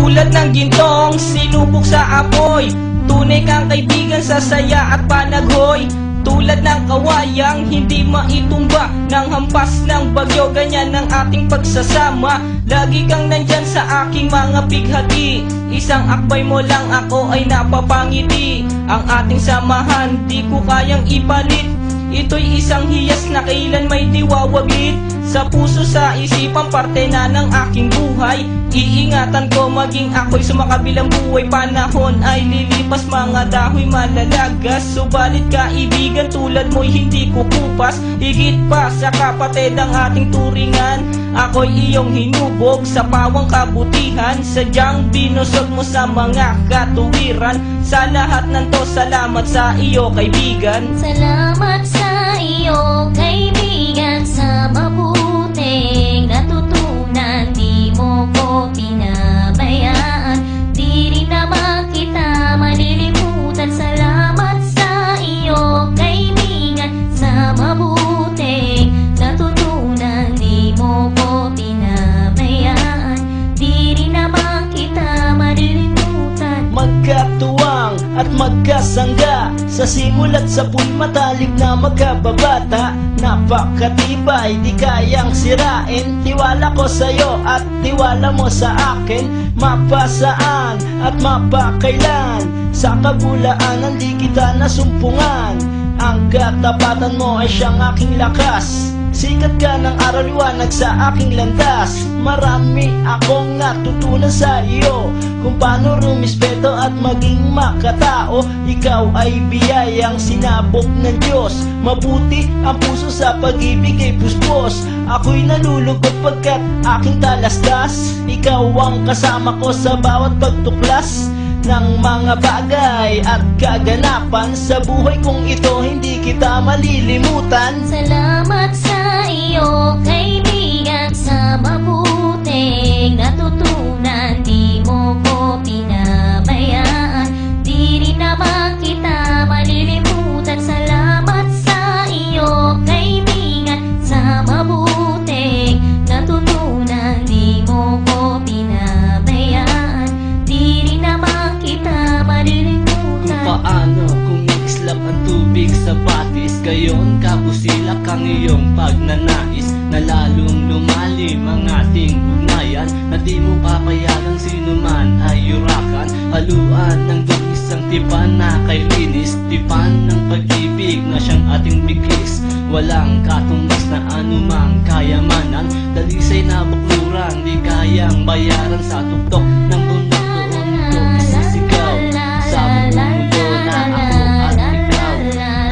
Tulad ng gintong sinubok sa apoy, tunay kang kaibigan sa saya at panaghoy. Tulad ng kawayang hindi maitumba ng hampas ng bagyo, ganyan ang ating pagsasama. Lagi kang nandyan sa aking mga bighati, isang akbay mo lang ako ay napapangiti. Ang ating samahan di ko kayang ipalit, ito'y isang hiyas na kailan may diwawaglit. Sa puso, sa isipan, parte na ng aking buhay. Iingatan ko maging ako'y sumakabilang buhay. Panahon ay lilipas, mga dahoy malalagas, subalit kaibigan tulad mo'y hindi kukupas. Higit pa sa kapatid ang ating turingan, ako'y iyong hinubog sa pawang kabutihan. Sadyang binusog mo sa mga katuwiran. Sa lahat ng to, salamat sa iyo kaibigan. Salamat sa iyo kaibigan, sa mabuting natutunan. Di mo ko pinabayaan, di rin naman kita malilimutan. Salamat sa iyo kaibigan, sa mabuting natutunan. Di mo ko pinabayaan, di rin naman kita malilimutan. Magkatuwang at magkasangga, sa simula't sa po'y matalik na magkababata. Napakatibay, di kayang sirain, tiwala ko sa'yo at tiwala mo sa akin. Mapasaan at mapakailan, sa kabulaanan di kita nasumpungan. Ang katapatan mo ay siyang aking lakas, sikat ka ng araw liwanag sa aking landas. Marami akong natutunan sa iyo, kung paano rumispeto at maging makatao. Ikaw ay biyayang sinabok ng Diyos, mabuti ang puso sa pag-ibig ay puspos. Ako'y nalulugod pagkat aking talastas, ikaw ang kasama ko sa bawat pagtuklas ng mga bagay at kaganapan. Sa buhay kong ito hindi kita malilimutan. Salamat sa iyo kaibigan, sa mabuting natutunan. Di mo ko pinabayaan, di rin naman kita malilimutan. Salamat sa iyo kaibigan, sa mabuting natutunan. Di mo ko pinabayaan, di rin naman kita malilimutan. Kung paano kumikislap ang tubig sa batis, gayon kabusilak ang iyong pagnanais, na lalong lumalim ang ating ugnayan, na di mo papayagang sino man ay yurakan. Haluan ng dungis ang tipan na kay linis, tipan ng pag-ibig na siyang ating bigis. Walang katumbas na anumang kayamanan, dalisay na bakluran di kayang bayaran. Sa tuktok ng bundok doon ko isisigaw, sa mundo na ako at ikaw.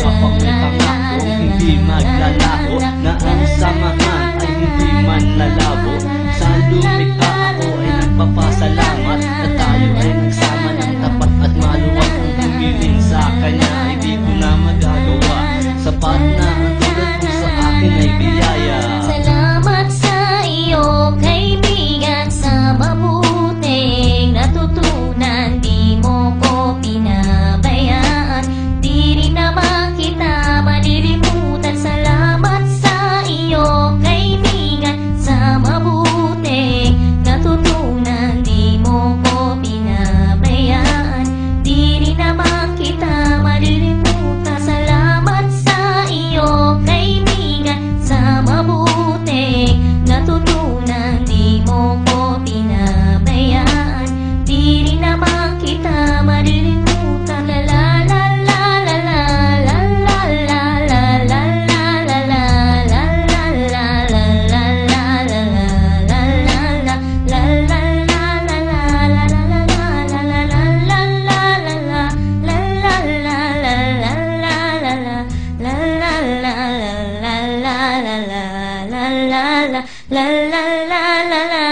Kapag may pangakong hindi maglalaho, na ang samahan ay hindi man lalabo. Sa lumikha ako ay nagpapasalamat, na tayo ay nagsama ng tapat at maluwag. Ang humiling sa kanya ay di ko na magagawa, sapat na ang tulad mo sa akin ay biyaya. Salamat sa iyo kaibigan, sa mabuting natutunan. Di mo ko pinabayaan, di rin naman kita malilimutan. Salamat sa iyo kaibigan, sa mabuting natutunan. Di mo ko pinabayaan, di rin naman kita malilimutan. Salamat sa iyo kaibigan, sa mabuting natutunan. Di mo ko pinabayaan, di rin naman kita malilimutan. La la la la la la la la la la la la la la la la la.